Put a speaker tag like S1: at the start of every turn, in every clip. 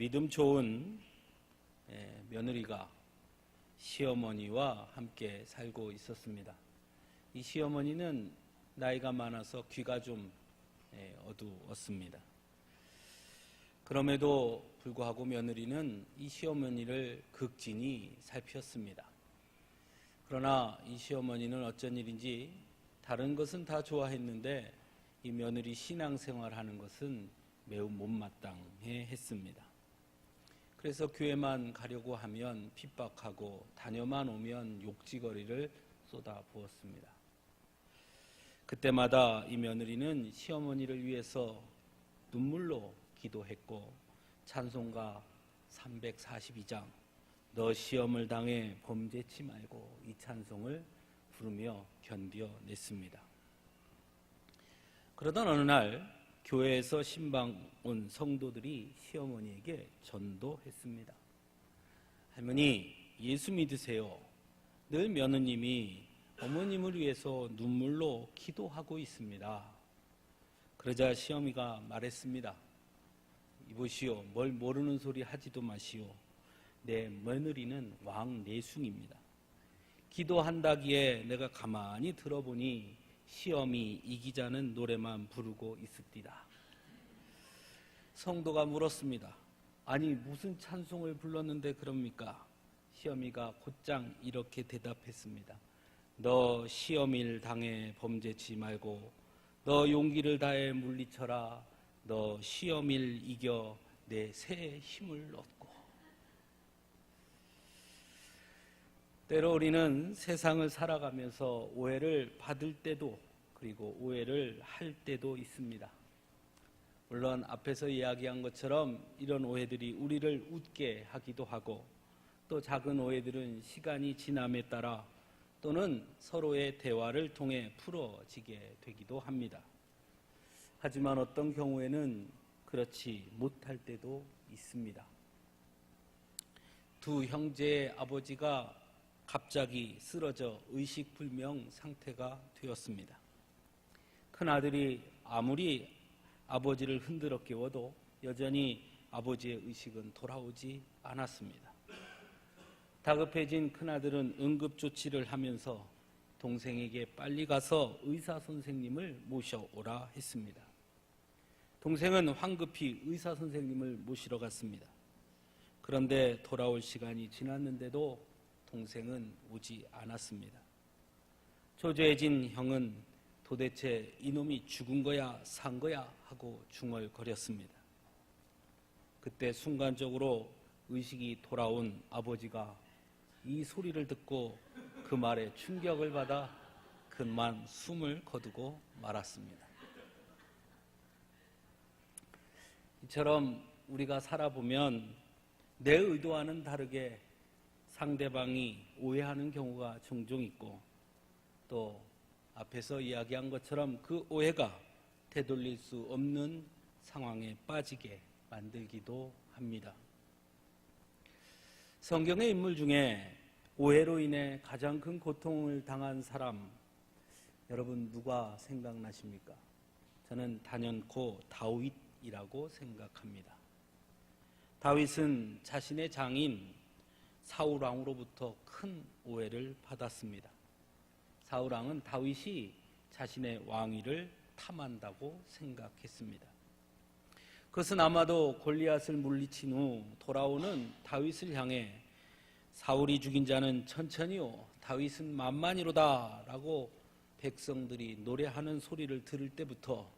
S1: 믿음 좋은 며느리가 시어머니와 함께 살고 있었습니다. 이 시어머니는 나이가 많아서 귀가 좀 어두웠습니다. 그럼에도 불구하고 며느리는 이 시어머니를 극진히 살폈습니다. 그러나 이 시어머니는 어쩐 일인지 다른 것은 다 좋아했는데 이 며느리 신앙생활하는 것은 매우 못마땅해 했습니다. 그래서 교회만 가려고 하면 핍박하고 다녀만 오면 욕지거리를 쏟아부었습니다. 그때마다 이 며느리는 시어머니를 위해서 눈물로 기도했고 찬송가 342장 너 시험을 당해 범죄치 말고 이 찬송을 부르며 견뎌냈습니다. 그러던 어느 날 교회에서 신방 온 성도들이 시어머니에게 전도했습니다. 할머니, 예수 믿으세요. 늘 며느님이 어머님을 위해서 눈물로 기도하고 있습니다. 그러자 시어미가 말했습니다. 이보시오, 뭘 모르는 소리 하지도 마시오. 내 며느리는 왕내숭입니다. 기도한다기에 내가 가만히 들어보니 시어미 이기자는 노래만 부르고 있습니다. 성도가 물었습니다. 아니 무슨 찬송을 불렀는데 그럽니까? 시어미가 곧장 이렇게 대답했습니다. 너 시어미를 당해 범죄치 말고 너 용기를 다해 물리쳐라. 너 시어미를 이겨 내 새 힘을 얻고. 때로 우리는 세상을 살아가면서 오해를 받을 때도 그리고 오해를 할 때도 있습니다. 물론 앞에서 이야기한 것처럼 이런 오해들이 우리를 웃게 하기도 하고 또 작은 오해들은 시간이 지남에 따라 또는 서로의 대화를 통해 풀어지게 되기도 합니다. 하지만 어떤 경우에는 그렇지 못할 때도 있습니다. 두 형제의 아버지가 갑자기 쓰러져 의식불명 상태가 되었습니다. 큰아들이 아무리 아버지를 흔들어 깨워도 여전히 아버지의 의식은 돌아오지 않았습니다. 다급해진 큰아들은 응급조치를 하면서 동생에게 빨리 가서 의사 선생님을 모셔오라 했습니다. 동생은 황급히 의사 선생님을 모시러 갔습니다. 그런데 돌아올 시간이 지났는데도 동생은 오지 않았습니다. 초조해진 형은 도대체 이놈이 죽은 거야 산 거야 하고 중얼거렸습니다. 그때 순간적으로 의식이 돌아온 아버지가 이 소리를 듣고 그 말에 충격을 받아 그만 숨을 거두고 말았습니다. 이처럼 우리가 살아보면 내 의도와는 다르게 상대방이 오해하는 경우가 종종 있고 또 앞에서 이야기한 것처럼 그 오해가 되돌릴 수 없는 상황에 빠지게 만들기도 합니다. 성경의 인물 중에 오해로 인해 가장 큰 고통을 당한 사람 여러분 누가 생각나십니까? 저는 단연코 다윗이라고 생각합니다. 다윗은 자신의 장인 사울왕으로부터 큰 오해를 받았습니다. 사울왕은 다윗이 자신의 왕위를 탐한다고 생각했습니다. 그것은 아마도 골리앗을 물리친 후 돌아오는 다윗을 향해 사울이 죽인 자는 천천히요 다윗은 만만히로다 라고 백성들이 노래하는 소리를 들을 때부터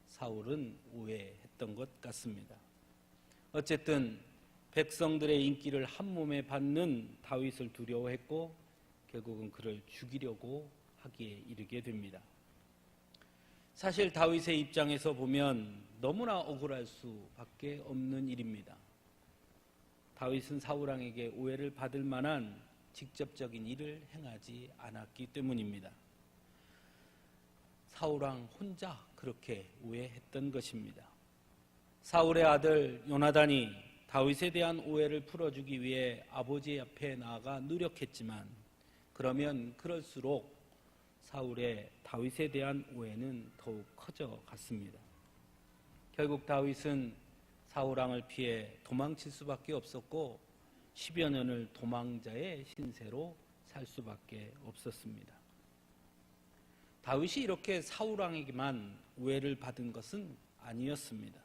S1: 사울은 오해했던 것 같습니다. 어쨌든 백성들의 인기를 한몸에 받는 다윗을 두려워했고 결국은 그를 죽이려고 하기에 이르게 됩니다. 사실 다윗의 입장에서 보면 너무나 억울할 수밖에 없는 일입니다. 다윗은 사울왕에게 오해를 받을 만한 직접적인 일을 행하지 않았기 때문입니다. 사울왕 혼자 그렇게 오해했던 것입니다. 사울의 아들 요나단이 다윗에 대한 오해를 풀어주기 위해 아버지 앞에 나아가 노력했지만 그러면 그럴수록 사울의 다윗에 대한 오해는 더욱 커져 갔습니다. 결국 다윗은 사울 왕을 피해 도망칠 수밖에 없었고 10여 년을 도망자의 신세로 살 수밖에 없었습니다. 다윗이 이렇게 사울 왕에게만 오해를 받은 것은 아니었습니다.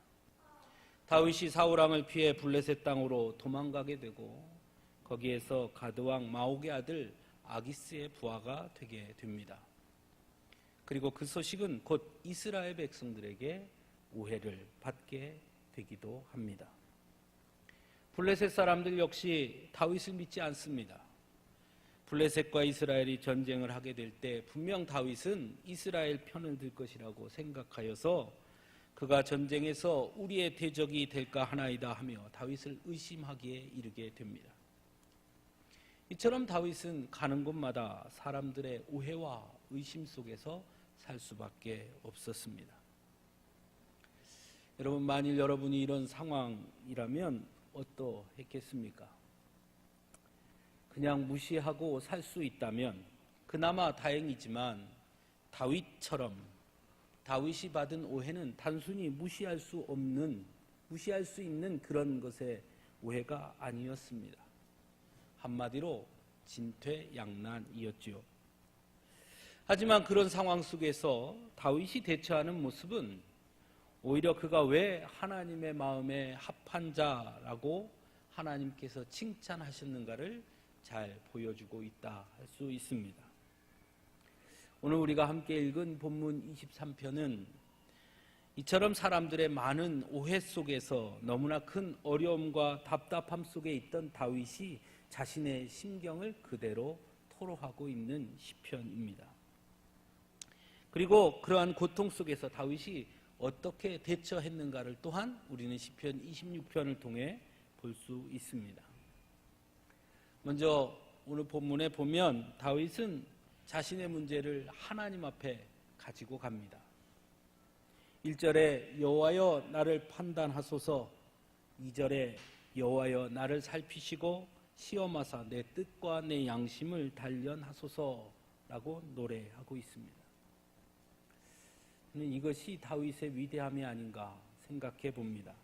S1: 다윗이 사울 왕을 피해 블레셋 땅으로 도망가게 되고 거기에서 가드 왕 마옥의 아들 아기스의 부하가 되게 됩니다. 그리고 그 소식은 곧 이스라엘 백성들에게 오해를 받게 되기도 합니다. 블레셋 사람들 역시 다윗을 믿지 않습니다. 블레셋과 이스라엘이 전쟁을 하게 될 때 분명 다윗은 이스라엘 편을 들 것이라고 생각하여서 그가 전쟁에서 우리의 대적이 될까 하나이다 하며 다윗을 의심하기에 이르게 됩니다. 이처럼 다윗은 가는 곳마다 사람들의 오해와 의심 속에서 살 수밖에 없었습니다. 여러분, 만일 여러분이 이런 상황이라면 어떠했겠습니까? 그냥 무시하고 살 수 있다면 그나마 다행이지만 다윗처럼 다윗이 받은 오해는 단순히 무시할 수 있는 그런 것의 오해가 아니었습니다. 한마디로 진퇴양난이었죠. 하지만 그런 상황 속에서 다윗이 대처하는 모습은 오히려 그가 왜 하나님의 마음에 합한 자라고 하나님께서 칭찬하셨는가를 잘 보여주고 있다 할 수 있습니다. 오늘 우리가 함께 읽은 본문 23편은 이처럼 사람들의 많은 오해 속에서 너무나 큰 어려움과 답답함 속에 있던 다윗이 자신의 심경을 그대로 토로하고 있는 시편입니다. 그리고 그러한 고통 속에서 다윗이 어떻게 대처했는가를 또한 우리는 시편 26편을 통해 볼 수 있습니다. 먼저 오늘 본문에 보면 다윗은 자신의 문제를 하나님 앞에 가지고 갑니다. 1절에 여호와여 나를 판단하소서, 2절에 여호와여 나를 살피시고 시험하사 내 뜻과 내 양심을 단련하소서라고 노래하고 있습니다. 저는 이것이 다윗의 위대함이 아닌가 생각해 봅니다.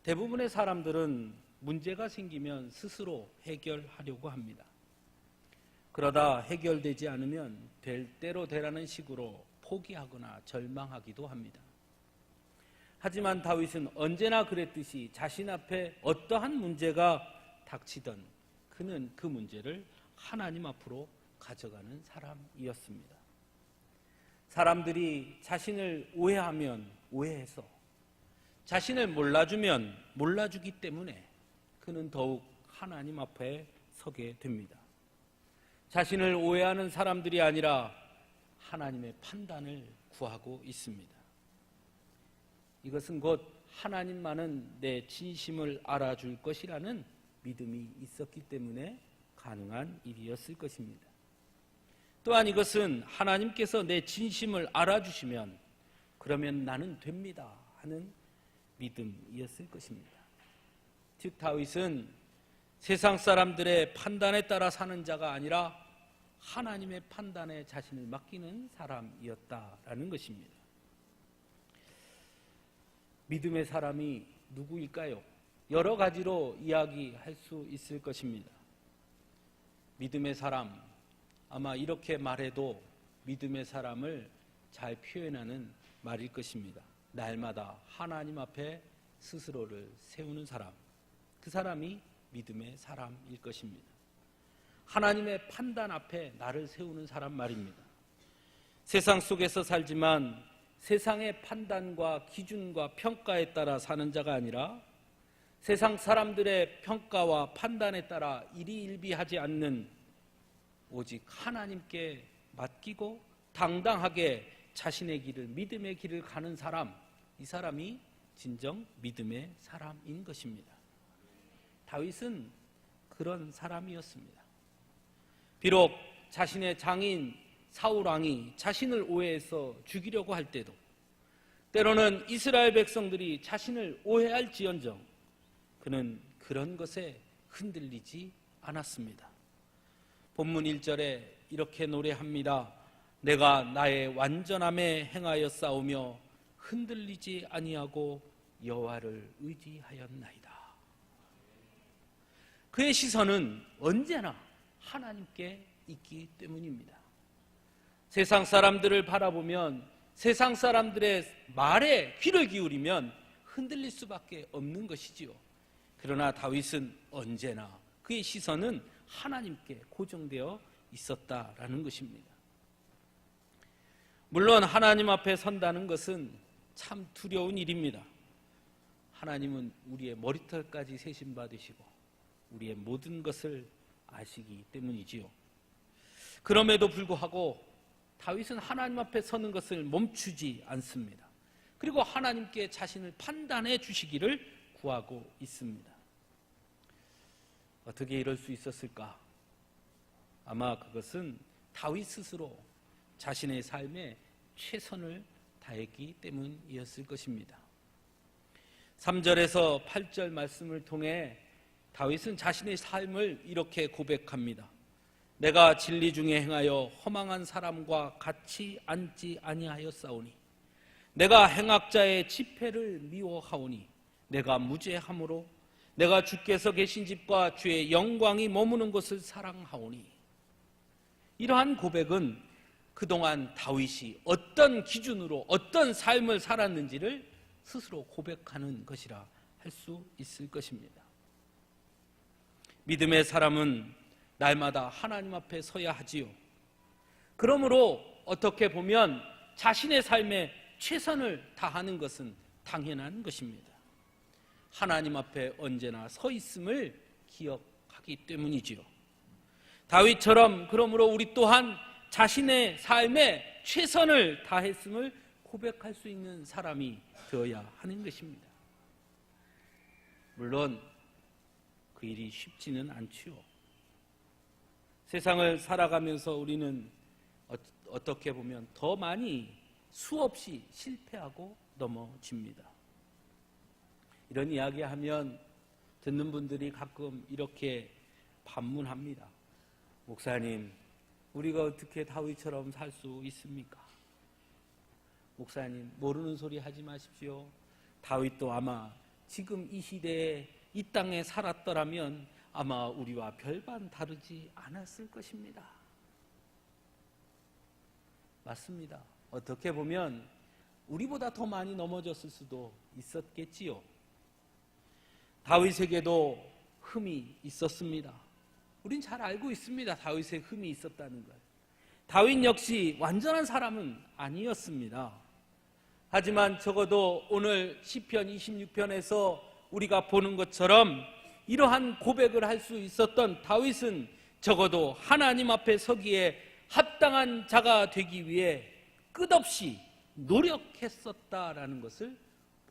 S1: 대부분의 사람들은 문제가 생기면 스스로 해결하려고 합니다. 그러다 해결되지 않으면 될 대로 되라는 식으로 포기하거나 절망하기도 합니다. 하지만 다윗은 언제나 그랬듯이 자신 앞에 어떠한 문제가 닥치던 그는 그 문제를 하나님 앞으로 가져가는 사람이었습니다. 사람들이 자신을 오해하면 오해해서 자신을 몰라주면 몰라주기 때문에 그는 더욱 하나님 앞에 서게 됩니다. 자신을 오해하는 사람들이 아니라 하나님의 판단을 구하고 있습니다. 이것은 곧 하나님만은 내 진심을 알아줄 것이라는 믿음이 있었기 때문에 가능한 일이었을 것입니다. 또한 이것은 하나님께서 내 진심을 알아주시면 그러면 나는 됩니다 하는 믿음이었을 것입니다. 즉 다윗은 세상 사람들의 판단에 따라 사는 자가 아니라 하나님의 판단에 자신을 맡기는 사람이었다라는 것입니다. 믿음의 사람이 누구일까요? 여러 가지로 이야기할 수 있을 것입니다. 믿음의 사람, 아마 이렇게 말해도 믿음의 사람을 잘 표현하는 말일 것입니다. 날마다 하나님 앞에 스스로를 세우는 사람, 그 사람이 믿음의 사람일 것입니다. 하나님의 판단 앞에 나를 세우는 사람 말입니다. 세상 속에서 살지만 세상의 판단과 기준과 평가에 따라 사는 자가 아니라 세상 사람들의 평가와 판단에 따라 일희일비하지 않는 오직 하나님께 맡기고 당당하게 자신의 길을, 믿음의 길을 가는 사람, 이 사람이 진정 믿음의 사람인 것입니다. 다윗은 그런 사람이었습니다. 비록 자신의 장인 사울 왕이 자신을 오해해서 죽이려고 할 때도, 때로는 이스라엘 백성들이 자신을 오해할지언정 그는 그런 것에 흔들리지 않았습니다. 본문 1절에 이렇게 노래합니다. 내가 나의 완전함에 행하여 싸우며 흔들리지 아니하고 여호와를 의지하였나이다. 그의 시선은 언제나 하나님께 있기 때문입니다. 세상 사람들을 바라보면, 세상 사람들의 말에 귀를 기울이면 흔들릴 수밖에 없는 것이지요. 그러나 다윗은 언제나 그의 시선은 하나님께 고정되어 있었다라는 것입니다. 물론 하나님 앞에 선다는 것은 참 두려운 일입니다. 하나님은 우리의 머리털까지 세심받으시고 우리의 모든 것을 아시기 때문이지요. 그럼에도 불구하고 다윗은 하나님 앞에 서는 것을 멈추지 않습니다. 그리고 하나님께 자신을 판단해 주시기를 구하고 있습니다. 어떻게 이럴 수 있었을까? 아마 그것은 다윗 스스로 자신의 삶에 최선을 다했기 때문이었을 것입니다. 3절에서 8절 말씀을 통해 다윗은 자신의 삶을 이렇게 고백합니다. 내가 진리 중에 행하여 허망한 사람과 같이 앉지 아니하였사오니 내가 행악자의 집회를 미워하오니 내가 무죄함으로 내가 주께서 계신 집과 주의 영광이 머무는 곳을 사랑하오니. 이러한 고백은 그동안 다윗이 어떤 기준으로 어떤 삶을 살았는지를 스스로 고백하는 것이라 할 수 있을 것입니다. 믿음의 사람은 날마다 하나님 앞에 서야 하지요. 그러므로 어떻게 보면 자신의 삶에 최선을 다하는 것은 당연한 것입니다. 하나님 앞에 언제나 서 있음을 기억하기 때문이지요. 다윗처럼 그러므로 우리 또한 자신의 삶에 최선을 다했음을 고백할 수 있는 사람이 되어야 하는 것입니다. 물론 그 일이 쉽지는 않지요. 세상을 살아가면서 우리는 어떻게 보면 더 많이 수없이 실패하고 넘어집니다. 이런 이야기하면 듣는 분들이 가끔 이렇게 반문합니다. 목사님, 우리가 어떻게 다윗처럼 살 수 있습니까? 목사님, 모르는 소리 하지 마십시오. 다윗도 아마 지금 이 시대에 이 땅에 살았더라면 아마 우리와 별반 다르지 않았을 것입니다. 맞습니다. 어떻게 보면 우리보다 더 많이 넘어졌을 수도 있었겠지요. 다윗에게도 흠이 있었습니다. 우린 잘 알고 있습니다. 다윗의 흠이 있었다는 걸. 다윗 역시 완전한 사람은 아니었습니다. 하지만 적어도 오늘 시편 26편에서 우리가 보는 것처럼 이러한 고백을 할 수 있었던 다윗은 적어도 하나님 앞에 서기에 합당한 자가 되기 위해 끝없이 노력했었다라는 것을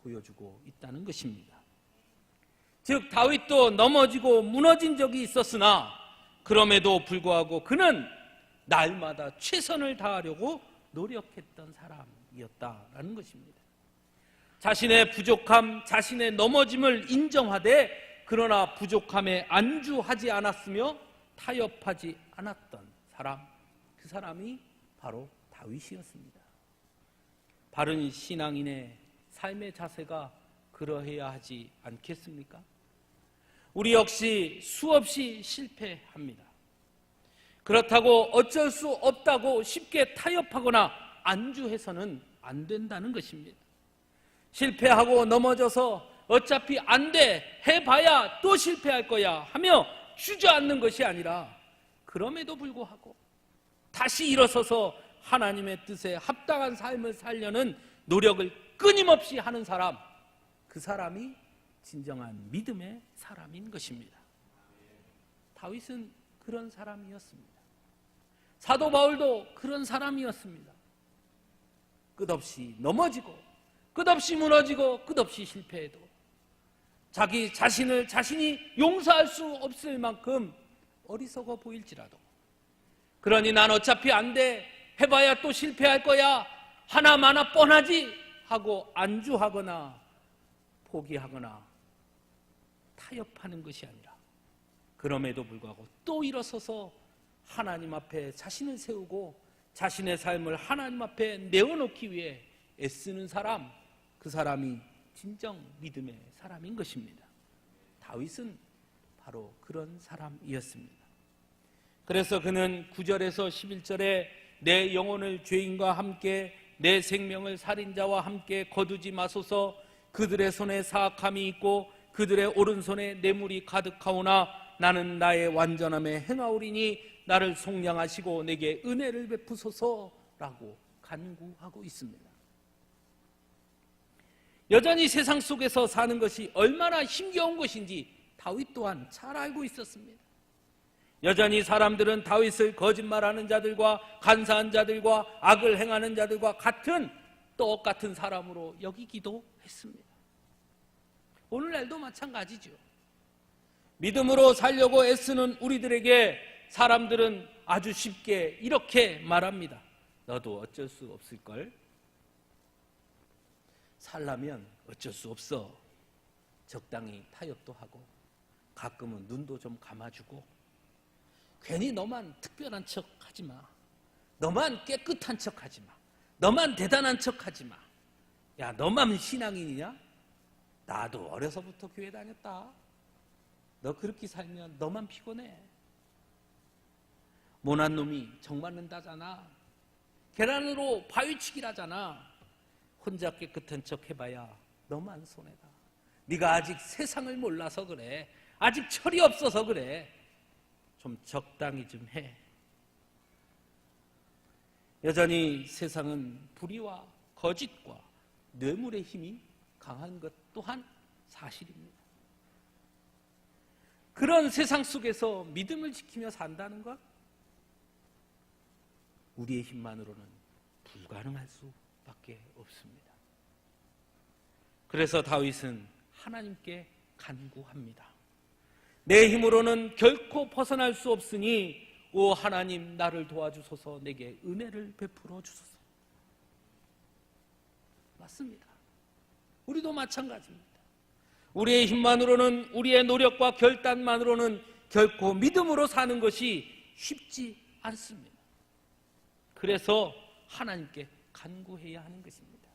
S1: 보여주고 있다는 것입니다. 즉 다윗도 넘어지고 무너진 적이 있었으나 그럼에도 불구하고 그는 날마다 최선을 다하려고 노력했던 사람이었다라는 것입니다. 자신의 부족함, 자신의 넘어짐을 인정하되 그러나 부족함에 안주하지 않았으며 타협하지 않았던 사람, 그 사람이 바로 다윗이었습니다. 바른 신앙인의 삶의 자세가 그러해야 하지 않겠습니까? 우리 역시 수없이 실패합니다. 그렇다고 어쩔 수 없다고 쉽게 타협하거나 안주해서는 안 된다는 것입니다. 실패하고 넘어져서 어차피 안 돼, 해봐야 또 실패할 거야 하며 주저앉는 것이 아니라 그럼에도 불구하고 다시 일어서서 하나님의 뜻에 합당한 삶을 살려는 노력을 끊임없이 하는 사람, 그 사람이 진정한 믿음의 사람인 것입니다. 다윗은 그런 사람이었습니다. 사도 바울도 그런 사람이었습니다. 끝없이 넘어지고 끝없이 무너지고 끝없이 실패해도 자기 자신을 자신이 용서할 수 없을 만큼 어리석어 보일지라도, 그러니 난 어차피 안 돼, 해봐야 또 실패할 거야, 하나마나 뻔하지 하고 안주하거나 포기하거나 타협하는 것이 아니라 그럼에도 불구하고 또 일어서서 하나님 앞에 자신을 세우고 자신의 삶을 하나님 앞에 내어놓기 위해 애쓰는 사람, 그 사람이 진정 믿음의 사람인 것입니다. 다윗은 바로 그런 사람이었습니다. 그래서 그는 9절에서 11절에 내 영혼을 죄인과 함께 내 생명을 살인자와 함께 거두지 마소서. 그들의 손에 사악함이 있고 그들의 오른손에 뇌물이 가득하오나 나는 나의 완전함에 행하오리니 나를 속량하시고 내게 은혜를 베푸소서라고 간구하고 있습니다. 여전히 세상 속에서 사는 것이 얼마나 힘겨운 것인지 다윗 또한 잘 알고 있었습니다. 여전히 사람들은 다윗을 거짓말하는 자들과 간사한 자들과 악을 행하는 자들과 같은 똑같은 사람으로 여기기도 했습니다. 오늘날도 마찬가지죠. 믿음으로 살려고 애쓰는 우리들에게 사람들은 아주 쉽게 이렇게 말합니다. 너도 어쩔 수 없을걸? 살려면 어쩔 수 없어. 적당히 타협도 하고 가끔은 눈도 좀 감아주고 괜히 너만 특별한 척 하지 마. 너만 깨끗한 척 하지 마. 너만 대단한 척 하지 마. 야, 너만 신앙인이냐? 나도 어려서부터 교회 다녔다. 너 그렇게 살면 너만 피곤해. 모난 놈이 정 맞는다잖아. 계란으로 바위치기라잖아. 혼자 깨끗한 척 해봐야 너만 손해다. 네가 아직 세상을 몰라서 그래. 아직 철이 없어서 그래. 좀 적당히 좀 해. 여전히 세상은 불의와 거짓과 뇌물의 힘이 강한 것 또한 사실입니다. 그런 세상 속에서 믿음을 지키며 산다는 것, 우리의 힘만으로는 불가능할 수밖에 없습니다. 그래서 다윗은 하나님께 간구합니다. 내 힘으로는 결코 벗어날 수 없으니 오 하나님 나를 도와주소서. 내게 은혜를 베풀어 주소서. 맞습니다. 우리도 마찬가지입니다. 우리의 힘만으로는, 우리의 노력과 결단만으로는 결코 믿음으로 사는 것이 쉽지 않습니다. 그래서 하나님께 간구해야 하는 것입니다.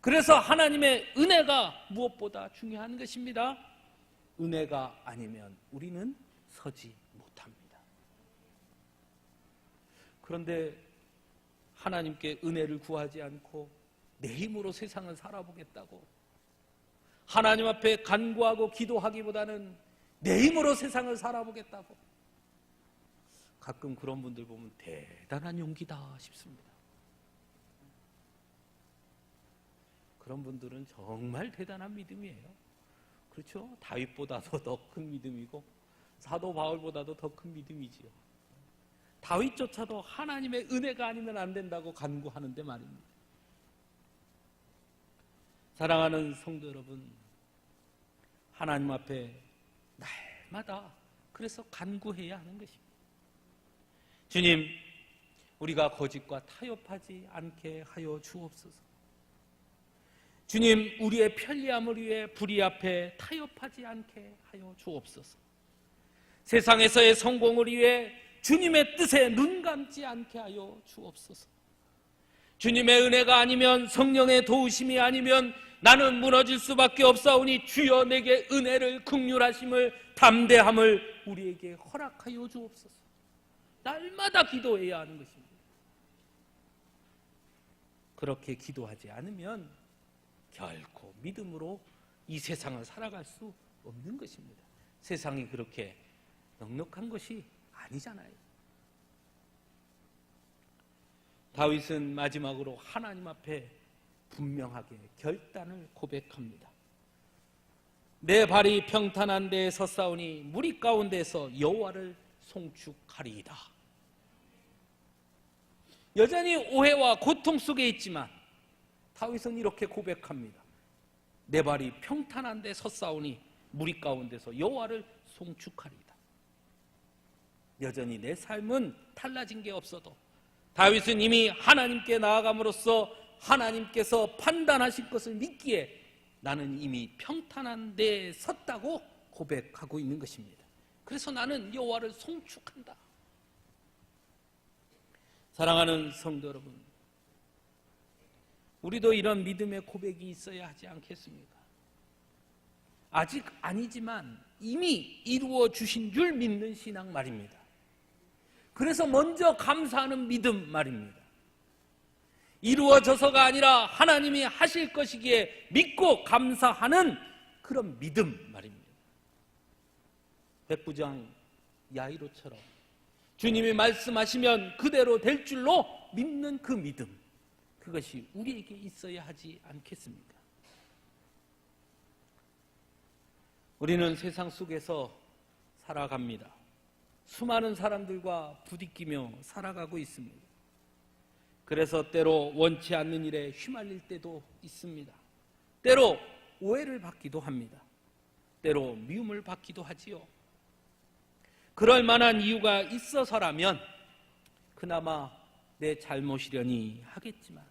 S1: 그래서 하나님의 은혜가 무엇보다 중요한 것입니다. 은혜가 아니면 우리는 서지 못합니다. 그런데 하나님께 은혜를 구하지 않고 내 힘으로 세상을 살아보겠다고 하나님 앞에 간구하고 기도하기보다는 내 힘으로 세상을 살아보겠다고, 가끔 그런 분들 보면 대단한 용기다 싶습니다. 그런 분들은 정말 대단한 믿음이에요. 그렇죠? 다윗보다도 더 큰 믿음이고 사도 바울보다도 더 큰 믿음이지요. 다윗조차도 하나님의 은혜가 아니면 안 된다고 간구하는데 말입니다. 사랑하는 성도 여러분, 하나님 앞에 날마다 그래서 간구해야 하는 것입니다. 주님, 우리가 거짓과 타협하지 않게 하여 주옵소서. 주님, 우리의 편리함을 위해 불의 앞에 타협하지 않게 하여 주옵소서. 세상에서의 성공을 위해 주님의 뜻에 눈 감지 않게 하여 주옵소서. 주님의 은혜가 아니면, 성령의 도우심이 아니면 나는 무너질 수밖에 없사오니 주여 내게 은혜를, 긍휼하심을, 담대함을 우리에게 허락하여 주옵소서. 날마다 기도해야 하는 것입니다. 그렇게 기도하지 않으면 결코 믿음으로 이 세상을 살아갈 수 없는 것입니다. 세상이 그렇게 넉넉한 것이 아니잖아요. 다윗은 마지막으로 하나님 앞에 분명하게 결단을 고백합니다. 내 발이 평탄한 데에 섰사오니 무리 가운데서 여호와를 송축하리이다. 여전히 오해와 고통 속에 있지만 다윗은 이렇게 고백합니다. 내 발이 평탄한 데 섰사오니 무리 가운데서 여호와를 송축하리이다. 여전히 내 삶은 달라진 게 없어도 다윗은 이미 하나님께 나아감으로써 하나님께서 판단하실 것을 믿기에 나는 이미 평탄한 데에 섰다고 고백하고 있는 것입니다. 그래서 나는 여호와를 송축한다. 사랑하는 성도 여러분, 우리도 이런 믿음의 고백이 있어야 하지 않겠습니까? 아직 아니지만 이미 이루어 주신 줄 믿는 신앙 말입니다. 그래서 먼저 감사하는 믿음 말입니다. 이루어져서가 아니라 하나님이 하실 것이기에 믿고 감사하는 그런 믿음 말입니다. 백부장 야이로처럼 주님이 말씀하시면 그대로 될 줄로 믿는 그 믿음, 그것이 우리에게 있어야 하지 않겠습니까? 우리는 세상 속에서 살아갑니다. 수많은 사람들과 부딪히며 살아가고 있습니다. 그래서 때로 원치 않는 일에 휘말릴 때도 있습니다. 때로 오해를 받기도 합니다. 때로 미움을 받기도 하지요. 그럴 만한 이유가 있어서라면 그나마 내 잘못이려니 하겠지만,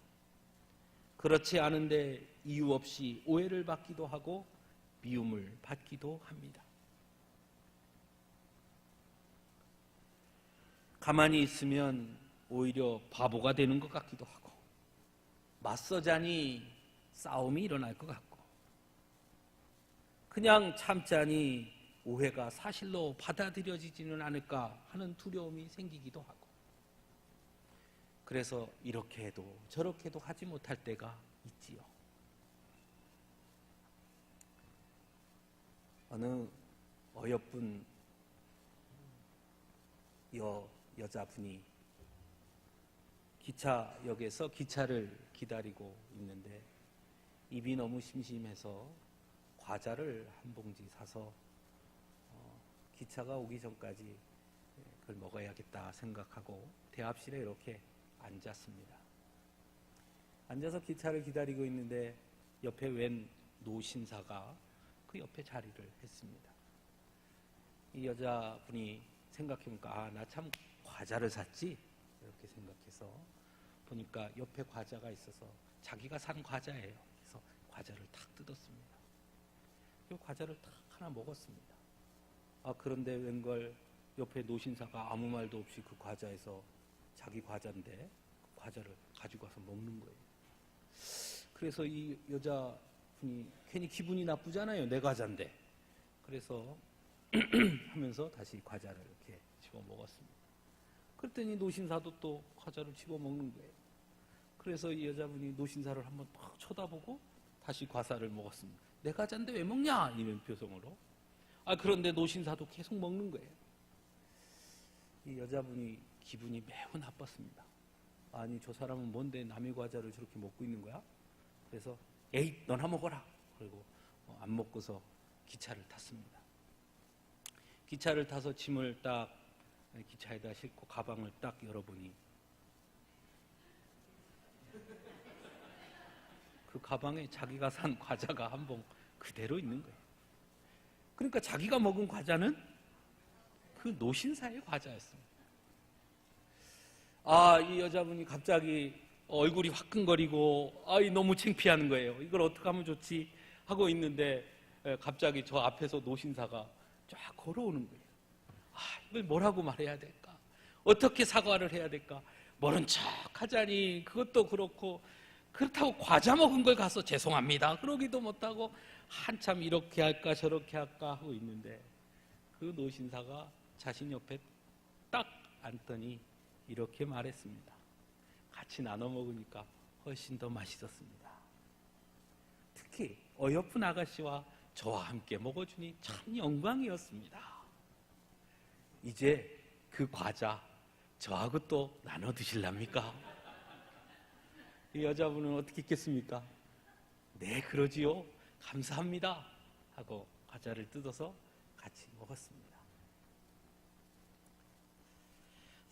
S1: 그렇지 않은데 이유 없이 오해를 받기도 하고 미움을 받기도 합니다. 가만히 있으면 오히려 바보가 되는 것 같기도 하고, 맞서자니 싸움이 일어날 것 같고, 그냥 참자니 오해가 사실로 받아들여지지는 않을까 하는 두려움이 생기기도 하고, 그래서 이렇게 해도 저렇게 해도 하지 못할 때가 있지요. 어느 어여쁜 여자분이 기차역에서 기차를 기다리고 있는데 입이 너무 심심해서 과자를 한 봉지 사서 기차가 오기 전까지 그걸 먹어야겠다 생각하고 대합실에 이렇게 앉았습니다. 앉아서 기차를 기다리고 있는데 옆에 웬 노신사가 그 옆에 자리를 했습니다. 이 여자분이 생각해보니까 나 참 과자를 샀지? 이렇게 생각해서 보니까 옆에 과자가 있어서 자기가 산 과자예요. 그래서 과자를 탁 뜯었습니다. 그 과자를 탁 하나 먹었습니다. 그런데 웬걸 옆에 노신사가 아무 말도 없이 그 과자에서 자기 과자인데 그 과자를 가지고 와서 먹는 거예요. 그래서 이 여자분이 괜히 기분이 나쁘잖아요. 내 과자인데. 그래서 하면서 다시 과자를 이렇게 집어 먹었습니다. 그랬더니 노신사도 또 과자를 집어 먹는 거예요. 그래서 이 여자분이 노신사를 한번 딱 쳐다보고 다시 과자를 먹었습니다. 내 과자인데 왜 먹냐? 이런 표정으로. 그런데 노신사도 계속 먹는 거예요. 이 여자분이 기분이 매우 나빴습니다. 아니, 저 사람은 뭔데 남의 과자를 저렇게 먹고 있는 거야? 그래서 에이, 너나 먹어라. 그리고 안 먹고서 기차를 탔습니다. 기차를 타서 짐을 딱 기차에다 싣고 가방을 딱 열어보니 그 가방에 자기가 산 과자가 한 봉 그대로 있는 거예요. 그러니까 자기가 먹은 과자는 그 노신사의 과자였습니다. 이 여자분이 갑자기 얼굴이 화끈거리고 너무 창피하는 거예요. 이걸 어떻게 하면 좋지 하고 있는데 갑자기 저 앞에서 노신사가 쫙 걸어오는 거예요. 이걸 뭐라고 말해야 될까? 어떻게 사과를 해야 될까? 모른 척 하자니 그것도 그렇고, 그렇다고 과자 먹은 걸 가서 죄송합니다 그러기도 못하고 한참 이렇게 할까 저렇게 할까 하고 있는데 그 노신사가 자신 옆에 딱 앉더니 이렇게 말했습니다. 같이 나눠 먹으니까 훨씬 더 맛있었습니다. 특히 어여쁜 아가씨와 저와 함께 먹어주니 참 영광이었습니다. 이제 그 과자 저하고 또 나눠 드실랍니까? 이 여자분은 어떻게 했겠습니까? 네, 그러지요. 감사합니다 하고 과자를 뜯어서 같이 먹었습니다.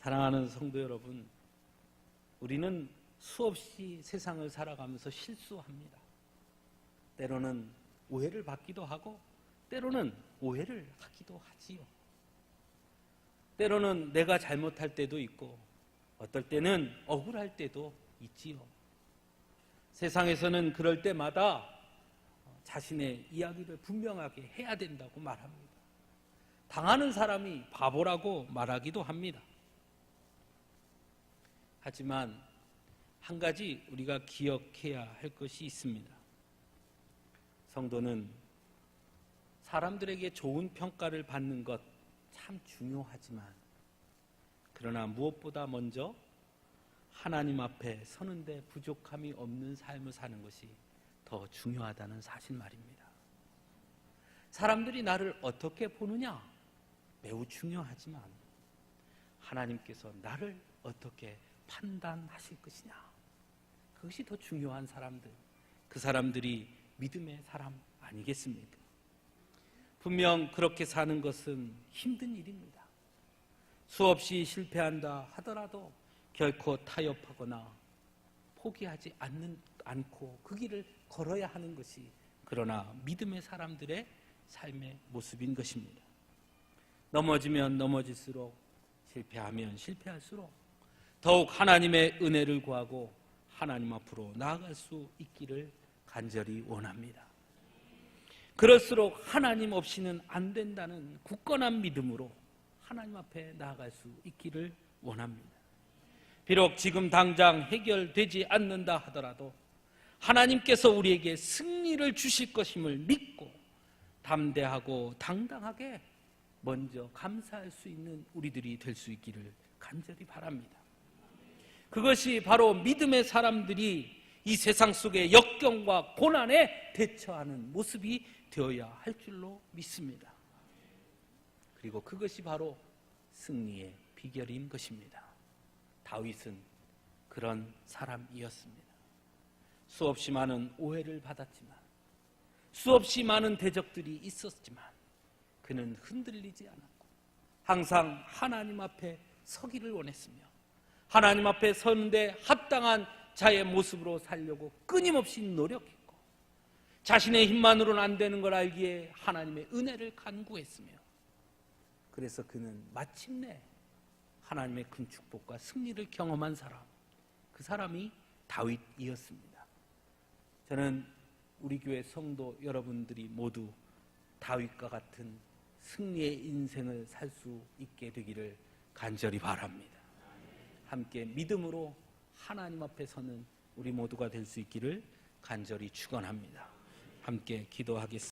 S1: 사랑하는 성도 여러분, 우리는 수없이 세상을 살아가면서 실수합니다. 때로는 오해를 받기도 하고 때로는 오해를 하기도 하지요. 때로는 내가 잘못할 때도 있고 어떨 때는 억울할 때도 있지요. 세상에서는 그럴 때마다 자신의 이야기를 분명하게 해야 된다고 말합니다. 당하는 사람이 바보라고 말하기도 합니다. 하지만 한 가지 우리가 기억해야 할 것이 있습니다. 성도는 사람들에게 좋은 평가를 받는 것 참 중요하지만, 그러나 무엇보다 먼저 하나님 앞에 서는데 부족함이 없는 삶을 사는 것이 더 중요하다는 사실 말입니다. 사람들이 나를 어떻게 보느냐 매우 중요하지만, 하나님께서 나를 어떻게 판단하실 것이냐, 그것이 더 중요한 사람들, 그 사람들이 믿음의 사람 아니겠습니까? 분명 그렇게 사는 것은 힘든 일입니다. 수없이 실패한다 하더라도 결코 타협하거나 포기하지 않고 그 길을 걸어야 하는 것이, 그러나 믿음의 사람들의 삶의 모습인 것입니다. 넘어지면 넘어질수록, 실패하면 실패할수록 더욱 하나님의 은혜를 구하고 하나님 앞으로 나아갈 수 있기를 간절히 원합니다. 그럴수록 하나님 없이는 안 된다는 굳건한 믿음으로 하나님 앞에 나아갈 수 있기를 원합니다. 비록 지금 당장 해결되지 않는다 하더라도 하나님께서 우리에게 승리를 주실 것임을 믿고 담대하고 당당하게 먼저 감사할 수 있는 우리들이 될 수 있기를 간절히 바랍니다. 그것이 바로 믿음의 사람들이 이 세상 속의 역경과 고난에 대처하는 모습이 되어야 할 줄로 믿습니다. 그리고 그것이 바로 승리의 비결인 것입니다. 다윗은 그런 사람이었습니다. 수없이 많은 오해를 받았지만, 수없이 많은 대적들이 있었지만 그는 흔들리지 않았고 항상 하나님 앞에 서기를 원했으며, 하나님 앞에 서는데 합당한 자의 모습으로 살려고 끊임없이 노력했고, 자신의 힘만으로는 안 되는 걸 알기에 하나님의 은혜를 간구했으며, 그래서 그는 마침내 하나님의 큰 축복과 승리를 경험한 사람, 그 사람이 다윗이었습니다. 저는 우리 교회 성도 여러분들이 모두 다윗과 같은 승리의 인생을 살 수 있게 되기를 간절히 바랍니다. 함께 믿음으로 하나님 앞에 서는 우리 모두가 될 수 있기를 간절히 축원합니다. 함께 기도하겠습니다.